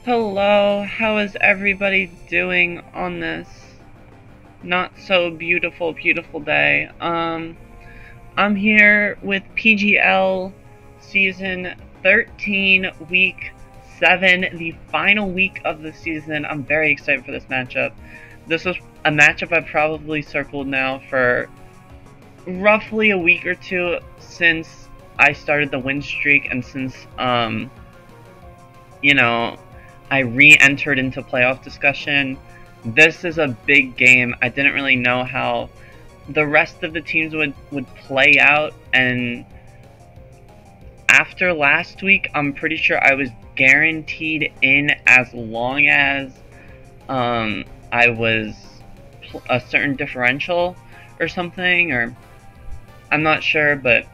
Hello, how is everybody doing on this not so beautiful day? I'm here with PGL season 13, week 7, the final week of the season. I'm very excited for this matchup. This was a matchup I've probably circled now for roughly a week or two since I started the win streak and since, you know, I re-entered into playoff discussion. This is a big game. I didn't really know how the rest of the teams would play out, and after last week, I'm pretty sure I was guaranteed in as long as I was a certain differential or something, or I'm not sure, but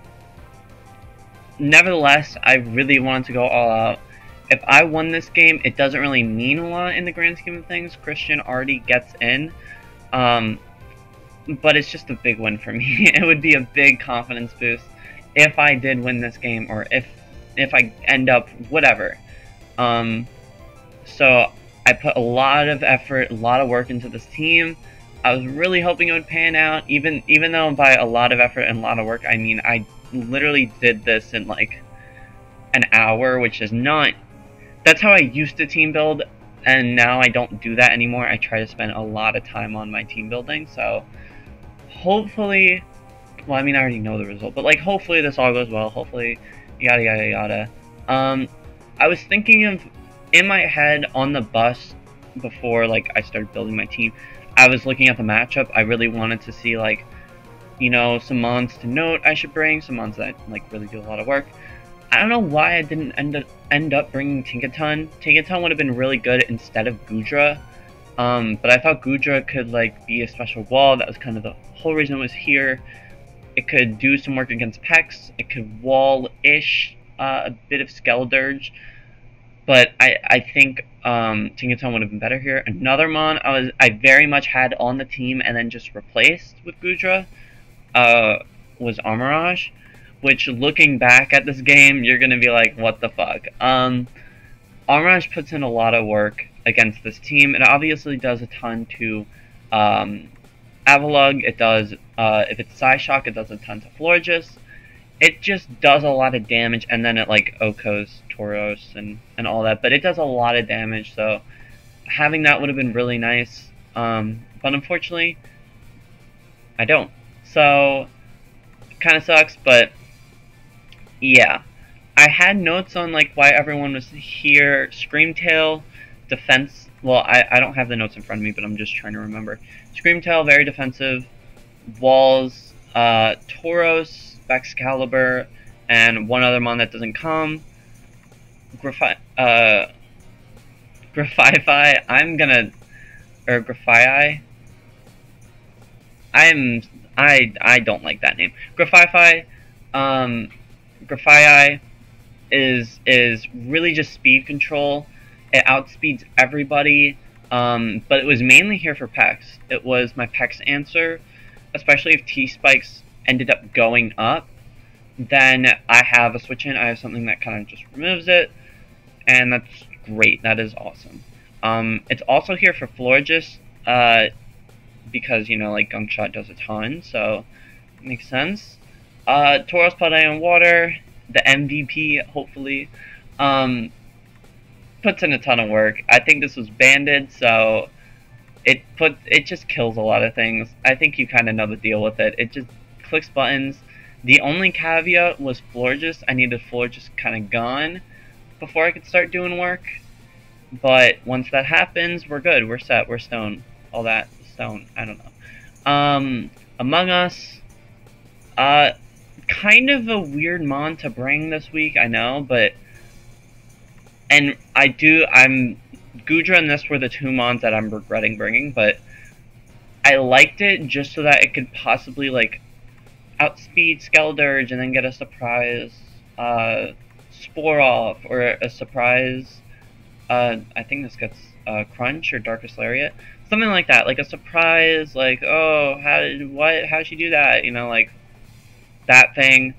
nevertheless, I really wanted to go all out. If I won this game, it doesn't really mean a lot in the grand scheme of things. Christian already gets in, but it's just a big win for me. It would be a big confidence boost if I did win this game, or if I end up whatever. So I put a lot of effort, a lot of work into this team. I was really hoping it would pan out, even though by a lot of effort and a lot of work, I mean I literally did this in like an hour, which is not. That's how I used to team build, and now I don't do that anymore. I try to spend a lot of time on my team building, so hopefully, well, I mean, I already know the result, but like, hopefully this all goes well. Hopefully, yada yada yada. I was thinking of, in my head on the bus before like I started building my team, I was looking at the matchup. I really wanted to see like, you know, some mons to note I should bring, some mons that like really do a lot of work. I don't know why I didn't end up bringing Tinkaton. Tinkaton would have been really good instead of Goodra, but I thought Goodra could like be a special wall. That was kind of the whole reason it was here. It could do some work against Pex. It could wall-ish a bit of Skelederge, but I think Tinkaton would have been better here. Another mon I very much had on the team and then just replaced with Goodra was Armorage, which, looking back at this game, you're gonna be like, what the fuck? Armorage puts in a lot of work against this team. It obviously does a ton to Avalugg. It does, if it's Psyshock, it does a ton to Florges. It just does a lot of damage, and then it like Okos, Tauros, and all that. But it does a lot of damage, so having that would have been really nice. But unfortunately, I don't. So, kind of sucks, but yeah. I had notes on like why everyone was here. Screamtail, defense. Well, I don't have the notes in front of me, but I'm just trying to remember. Screamtail, very defensive. Walls, Tauros, Excalibur, and one other mon that doesn't come. Grafify. I'm gonna, or Grafii. I don't like that name. Grafify. Grafii is really just speed control. It outspeeds everybody, but it was mainly here for Pex. It was my Pex answer, especially if T-Spikes ended up going up. Then I have a switch in. I have something that kind of just removes it, and that's great. That is awesome. It's also here for Florges, because, you know, like Gunk Shot does a ton, so it makes sense. Tauros Pod Iron Water, the MVP, hopefully, puts in a ton of work. I think this was banded, so it just kills a lot of things. I think you kind of know the deal with it. It just clicks buttons. The only caveat was Florges. I needed Florges kind of gone before I could start doing work. But once that happens, we're good. We're set. We're stone. All that stone. I don't know. Among Us. Kind of a weird mon to bring this week, I know, but... And I'm... Goodra and this were the two mons that I'm regretting bringing, but... I liked it just so that it could possibly, like, outspeed Skelederge and then get a surprise, Spore Off, or a surprise, I think this gets, Crunch or Darkest Lariat. Something like that, like a surprise, like, oh, how'd she do that, you know, like, that thing.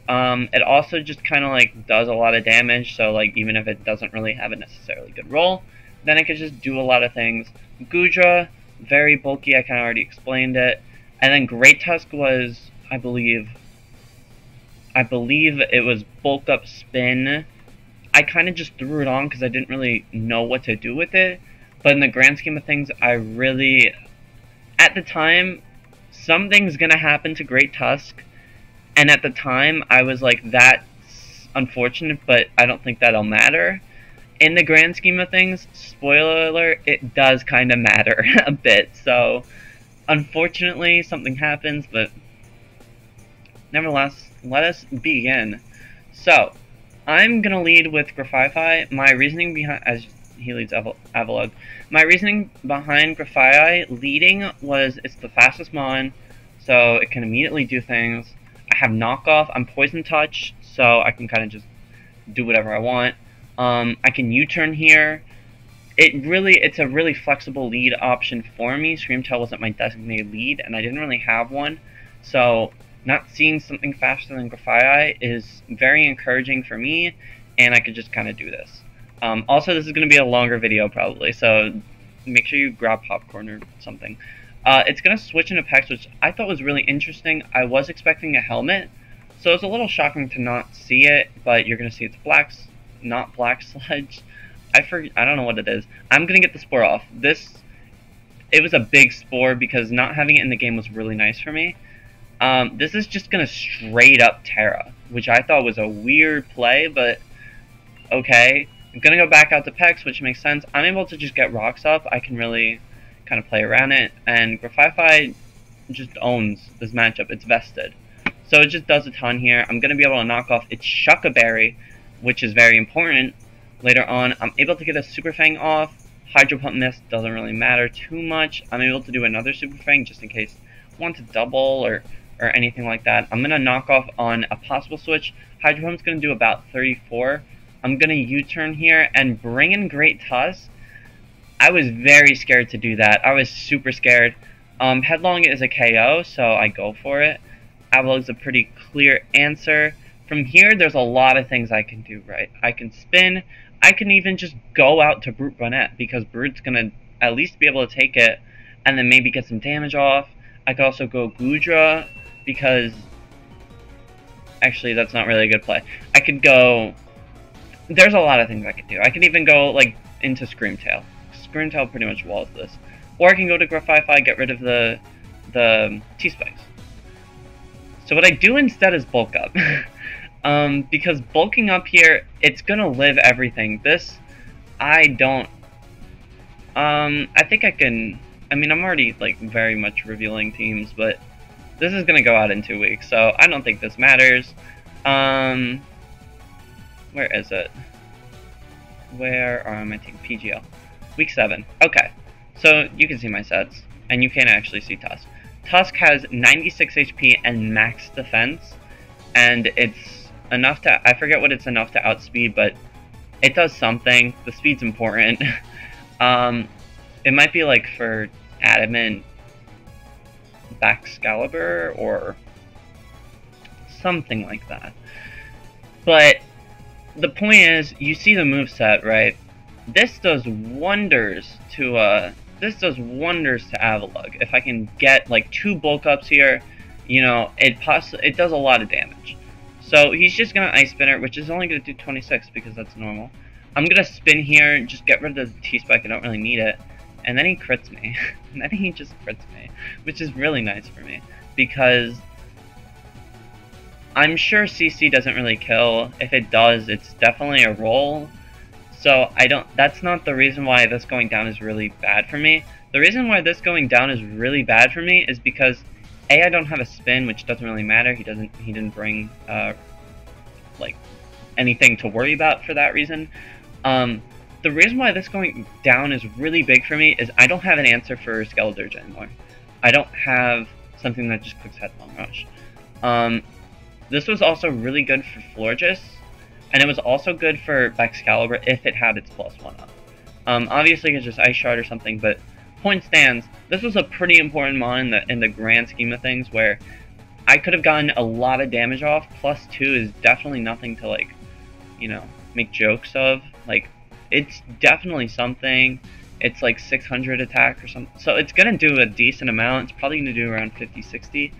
It also just kind of like does a lot of damage, so like even if it doesn't really have a necessarily good roll, then it could just do a lot of things. Gudra, very bulky, I kind of already explained it. And then Great Tusk was, I believe it was bulk up spin. I kind of just threw it on because I didn't really know what to do with it. But in the grand scheme of things, I really, at the time, something's gonna happen to Great Tusk. And at the time, I was like, that's unfortunate, but I don't think that'll matter. In the grand scheme of things, spoiler alert, it does kind of matter a bit. So, unfortunately, something happens, but nevertheless, let us begin. So, I'm going to lead with Grafify. My reasoning behind, as he leads Avalugg, my reasoning behind Grafify leading was it's the fastest mon, so it can immediately do things. I have knockoff, I'm poison touch, so I can kind of just do whatever I want. I can U-turn here. It's a really flexible lead option for me. Screamtail wasn't my designated lead, and I didn't really have one. So, not seeing something faster than Grafify is very encouraging for me, and I could just kind of do this. Also, this is going to be a longer video probably, so make sure you grab popcorn or something. It's going to switch into Pex, which I thought was really interesting. I was expecting a helmet, so it's a little shocking to not see it, but you're going to see it's not Black Sludge. I don't know what it is. I'm going to get the Spore off. It was a big Spore because not having it in the game was really nice for me. This is just going to straight up Terra, which I thought was a weird play, but okay. I'm going to go back out to Pex, which makes sense. I'm able to just get rocks up. I can really kind of play around it, and Grafify just owns this matchup. It's vested. So it just does a ton here. I'm going to be able to knock off its Shuckaberry, which is very important. Later on, I'm able to get a Super Fang off. Hydro Pump Miss doesn't really matter too much. I'm able to do another Super Fang just in case I want to double or anything like that. I'm going to knock off on a possible switch. Hydro Pump's going to do about 34. I'm going to U-turn here and bring in Great Tusk. I was very scared to do that. I was super scared. Headlong is a KO, so I go for it. Avalugg's a pretty clear answer. From here, there's a lot of things I can do, right? I can spin. I can even just go out to Brute Bonnet, because Brute's going to at least be able to take it and then maybe get some damage off. I could also go Gudra, because actually that's not really a good play. I could go, there's a lot of things I could do. I could even go like into Screamtail. Screamtail pretty much walls this. Or I can go to Grafify, get rid of the T-Spikes. So what I do instead is bulk up. Because bulking up here, it's gonna live everything. This, I don't, I think I can, I mean, I'm already like very much revealing teams, but this is gonna go out in 2 weeks, so I don't think this matters. Where is it? Where are my team? PGL. Week 7. Okay. So you can see my sets, and you can actually see Tusk. Tusk has 96 HP and max defense, and it's enough to, I forget what it's enough to outspeed, but it does something. The speed's important. It might be like for Adamant Excalibur or something like that. But the point is, you see the moveset, right? This does wonders to Avalugg. If I can get like 2 bulk ups here, you know, it does a lot of damage. So he's just gonna Ice Spinner, which is only gonna do 26 because that's normal. I'm gonna spin here, just get rid of the T-Spike, I don't really need it. And then he crits me. And then he just crits me, which is really nice for me, because I'm sure CC doesn't really kill. If it does, it's definitely a roll. So that's not the reason why this going down is really bad for me. The reason why this going down is really bad for me is because A, I don't have a spin, which doesn't really matter. He didn't bring like anything to worry about for that reason. The reason why this going down is really big for me is I don't have an answer for Skelederge anymore. I don't have something that just clicks Headlong Rush. This was also really good for Florges, and it was also good for Excalibur if it had its +1 up. Obviously it's just Ice Shard or something, but point stands, this was a pretty important mon in the grand scheme of things, where I could have gotten a lot of damage off. +2 is definitely nothing to, like, you know, make jokes of. Like, it's definitely something. It's like 600 attack or something. So it's gonna do a decent amount. It's probably gonna do around 50, 60.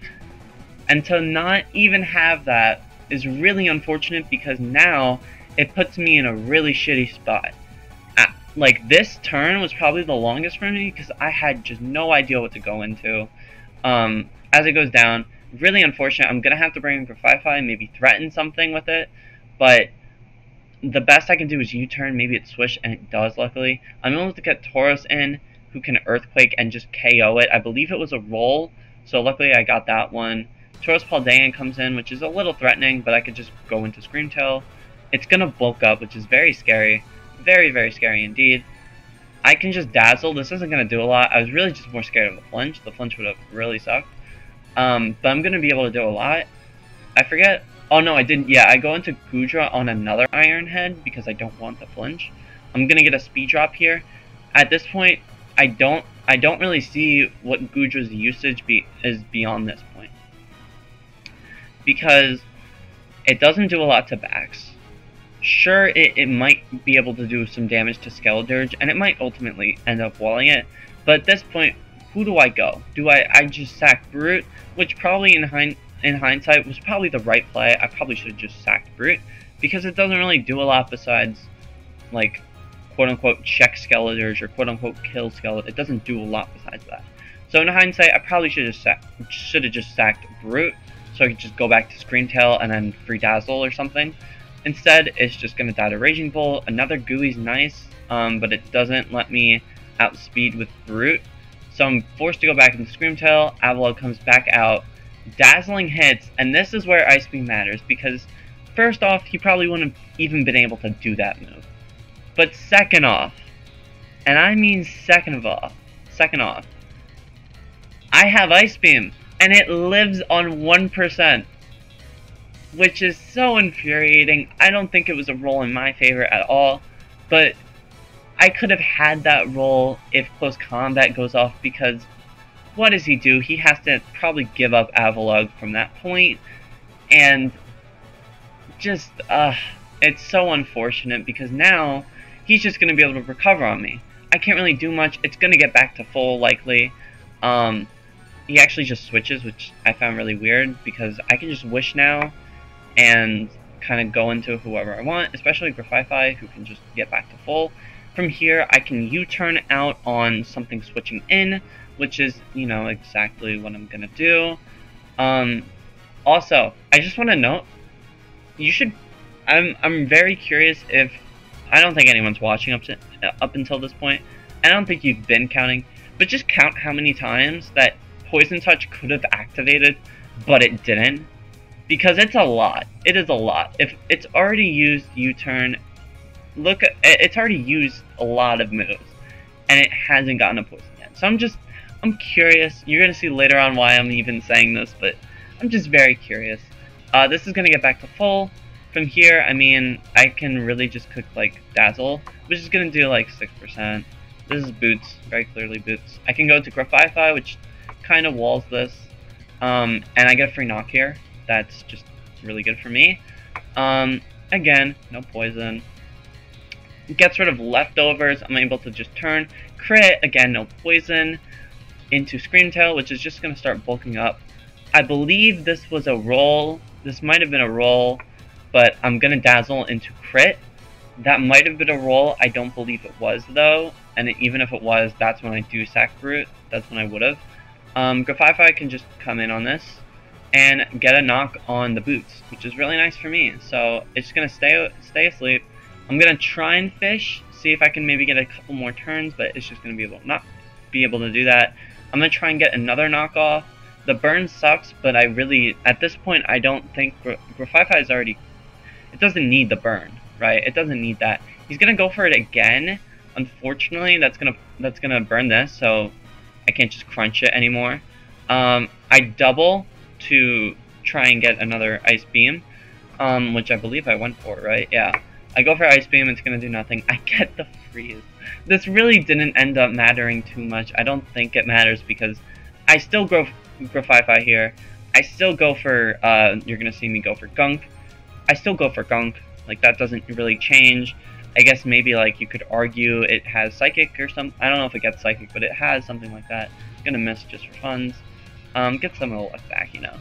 And to not even have that is really unfortunate, because now it puts me in a really shitty spot. Like, this turn was probably the longest for me because I had just no idea what to go into. As it goes down, really unfortunate. I'm gonna have to bring in Grafify, maybe threaten something with it, but the best I can do is U-turn. Maybe it switch, and it does, luckily. I'm able to get Tauros in, who can Earthquake and just KO it. I believe it was a roll, so luckily I got that one. Tauros Paldean comes in, which is a little threatening, but I could just go into Screamtail. It's gonna bulk up, which is very scary. Very, very scary indeed. I can just Dazzle. This isn't gonna do a lot. I was really just more scared of the flinch. The flinch would have really sucked. But I'm gonna be able to do a lot. I forget. Oh no, I didn't. Yeah, I go into Goodra on another Iron Head because I don't want the flinch. I'm gonna get a speed drop here. At this point, I don't really see what Goodra's usage is beyond this point, because it doesn't do a lot to backs. Sure, it might be able to do some damage to Skelederge, and it might ultimately end up walling it, but at this point, who do I go? Do I just sack Brute, which probably in hindsight was probably the right play. I probably should have just sacked Brute, because it doesn't really do a lot besides, like, quote-unquote check Skelederge or quote-unquote kill Skelederge. It doesn't do a lot besides that. So in hindsight, I probably should have just sacked Brute, so I could just go back to Screamtail and then free Dazzle or something. Instead, it's just going to die to Raging Bolt. Another Gooey's nice, but it doesn't let me outspeed with Brute. So I'm forced to go back into Screamtail. Avalugg comes back out. Dazzling hits, and this is where Ice Beam matters, because first off, he probably wouldn't have even been able to do that move. But second off, and I mean second off, I have Ice Beam, and it lives on 1%. Which is so infuriating. I don't think it was a roll in my favor at all, but I could have had that roll if close combat goes off, because what does he do? He has to probably give up Avalugg from that point, and just, it's so unfortunate, because now he's just going to be able to recover on me. I can't really do much. It's going to get back to full, likely. He actually just switches, which I found really weird, because I can just Wish now and kind of go into whoever I want, especially Grafify, who can just get back to full. From here, I can U-turn out on something switching in, which is, you know, exactly what I'm gonna do. Also, I just want to note, I'm very curious if, I don't think anyone's watching up until this point. I don't think you've been counting, but just count how many times that Poison Touch could have activated, but it didn't. Because it's a lot. It is a lot. If it's already used U-turn, look at it's already used a lot of moves, and it hasn't gotten a poison yet. So I'm curious. You're gonna see later on why I'm even saying this, but I'm just very curious. This is gonna get back to full. From here, I mean, I can really just cook like Dazzle, which is gonna do like 6%. This is Boots, very clearly Boots. I can go to Grafify, which kind of walls this, and I get a free knock here. That's just really good for me. Again, no poison. Gets rid of leftovers. I'm able to just turn. Crit, again, no poison. Into Screamtail, which is just going to start bulking up. I believe this was a roll. This might have been a roll, but I'm going to Dazzle into Crit. That might have been a roll. I don't believe it was, though. And even if it was, that's when I do sack Brute. That's when I would have. Grafify can just come in on this and get a knock on the Boots, which is really nice for me. So it's gonna stay asleep. I'm gonna try and fish, see if I can maybe get a couple more turns, but it's just gonna be not be able to do that. I'm gonna try and get another knockoff. The burn sucks, but I really, at this point, I don't think Grafify is already. It doesn't need the burn, right? It doesn't need that. He's gonna go for it again. Unfortunately, that's gonna burn this, so I can't just crunch it anymore. I double to try and get another Ice Beam, which I believe I went for, right? Yeah. I go for Ice Beam, it's gonna do nothing. I get the freeze. This really didn't end up mattering too much. I don't think it matters because I still Grafify here. I still go for, you're gonna see me go for Gunk. I still go for Gunk. Like, that doesn't really change. I guess maybe, like, you could argue it has Psychic or something. I don't know if it gets Psychic, but it has something like that. Gonna miss just for funds. Get some of the luck back, you know.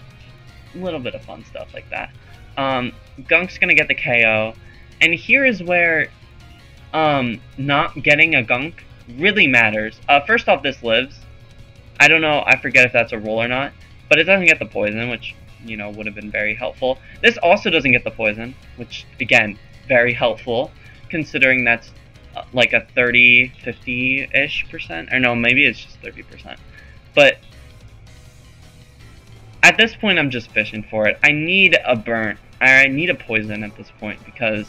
A little bit of fun stuff like that. Gunk's gonna get the KO. And here is where, not getting a Gunk really matters. First off, this lives. I don't know, I forget if that's a roll or not. But it doesn't get the poison, which, you know, would have been very helpful. This also doesn't get the poison, which, again, very helpful, considering that's like a 30, 50-ish percent. Or no, maybe it's just 30%. But at this point, I'm just fishing for it. I need a burn. I need a poison at this point, because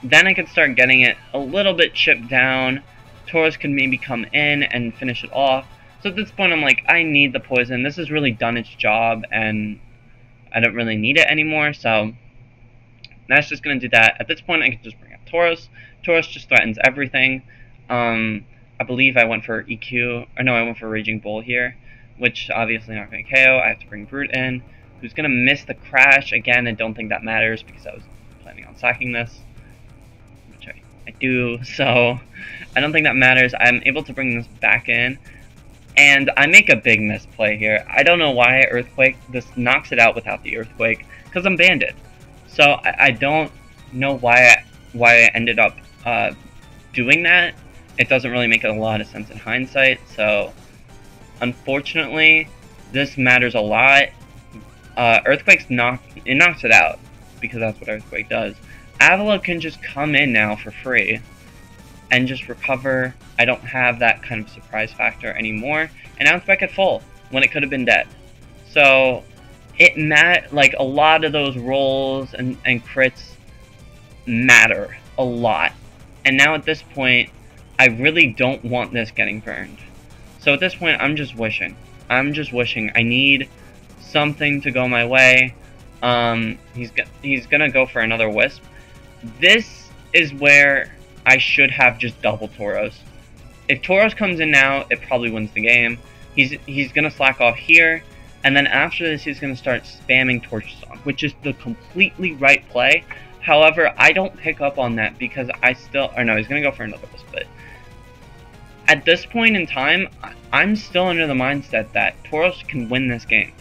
then I could start getting it a little bit chipped down. Tauros could maybe come in and finish it off. So at this point, I'm like, I need the poison. This has really done its job, and I don't really need it anymore, so that's just going to do that. At this point, I can just bring up Tauros. Tauros just threatens everything. I believe I went for EQ, or no, I went for Raging Bull here, which obviously not going to KO. I have to bring Brute in, who's going to miss the crash. Again, I don't think that matters, because I was planning on sacking this, which I do, so I don't think that matters. I'm able to bring this back in. And I make a big misplay here. I don't know why Earthquake, this knocks it out without the Earthquake, because I'm banded. So I don't know why I ended up doing that. It doesn't really make a lot of sense in hindsight, so unfortunately, this matters a lot. Earthquake's knocks it out, because that's what Earthquake does. Avila can just come in now for free and just recover. I don't have that kind of surprise factor anymore, and now it's back at full when it could have been dead. So like a lot of those rolls and crits matter a lot, and now at this point I really don't want this getting burned. So at this point I'm just wishing I need something to go my way. He's gonna go for another Wisp. This is where I should have just double Tauros. If Tauros comes in now, it probably wins the game. He's gonna slack off here, and then after this he's gonna start spamming Torch Song, which is the completely right play. However, I don't pick up on that because he's gonna go for another Wisp. But at this point in time, I'm still under the mindset that Tauros can win this game.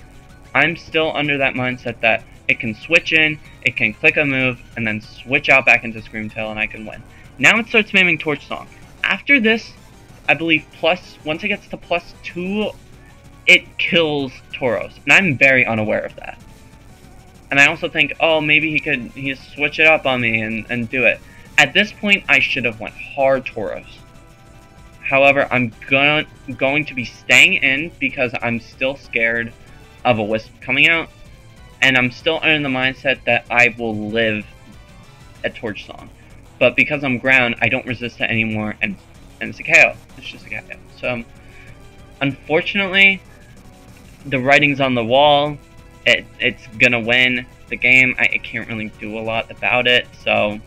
I'm still under that mindset that it can switch in, it can click a move, and then switch out back into Screamtail, and I can win. Now it starts spamming Torch Song. After this, I believe once it gets to +2, it kills Tauros. And I'm very unaware of that. And I also think, oh, maybe he switch it up on me and do it. At this point, I should have went hard Tauros. However, I'm going to be staying in because I'm still scared of a Wisp coming out. And I'm still under the mindset that I will live at Torch Song. But because I'm ground, I don't resist it anymore, and it's a KO. It's just a KO. So, unfortunately, the writing's on the wall. It's gonna win the game. I can't really do a lot about it, so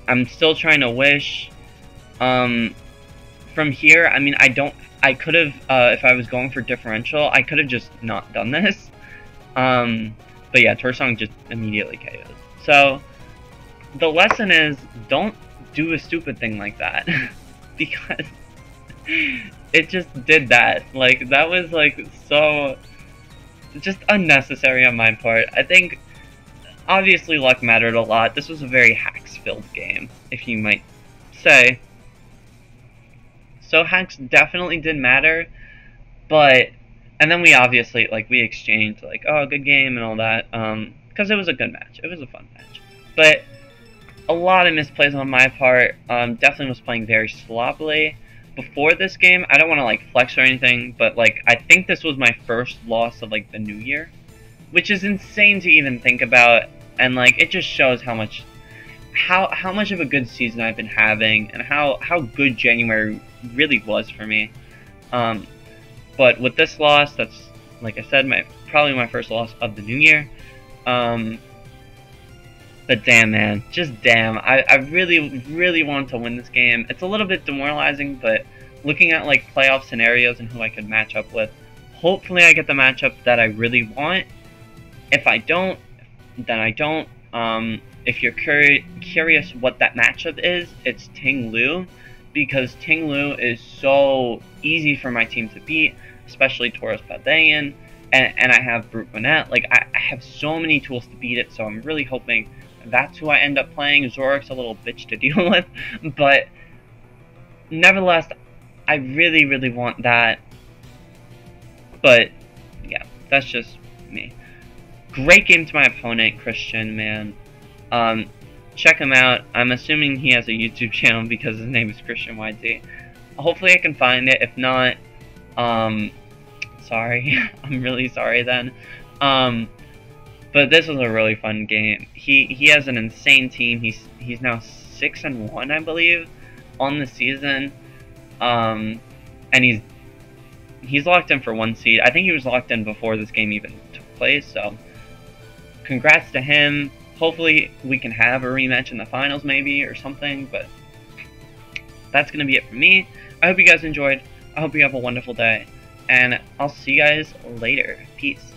I'm still trying to wish. From here, I mean, I could have, if I was going for differential, I could have just not done this. But yeah, Torch Song just immediately KOs. So, the lesson is, don't do a stupid thing like that. Because it just did that. Like, that was, like, so just unnecessary on my part. I think, obviously, luck mattered a lot. This was a very hacks-filled game, if you might say. So hacks definitely did matter, but, and then we obviously, like, we exchanged, like, oh, good game and all that, because it was a good match. It was a fun match. But a lot of misplays on my part. Definitely was playing very sloppily. Before this game, I don't want to, like, flex or anything, but, like, I think this was my first loss of, like, the new year, which is insane to even think about, and, like, it just shows how much of a good season I've been having, and how good January really was for me. But with this loss, that's, like I said, probably my first loss of the new year. But damn, man, just damn. I really, really wanted to win this game. It's a little bit demoralizing, but looking at, like, playoff scenarios and who I could match up with, Hopefully I get the matchup that I really want. If I don't, then I don't. If you're curious what that matchup is, it's Ting Lu, because Ting Lu is so easy for my team to beat, especially Taurus Paldean, and I have Brute Bonnet. Like, I have so many tools to beat it, so I'm really hoping that's who I end up playing. Zorik's a little bitch to deal with, but nevertheless, I really, really want that. But, yeah, that's just me. Great game to my opponent, Christian, man. Check him out. I'm assuming he has a YouTube channel because his name is Christian YZ. Hopefully I can find it. If not, sorry. I'm really sorry then. But this was a really fun game. He has an insane team. He's now 6-1, I believe, on the season. And he's locked in for 1 seed. I think he was locked in before this game even took place, so congrats to him. Hopefully we can have a rematch in the finals maybe or something, but that's going to be it for me. I hope you guys enjoyed. I hope you have a wonderful day, and I'll see you guys later. Peace.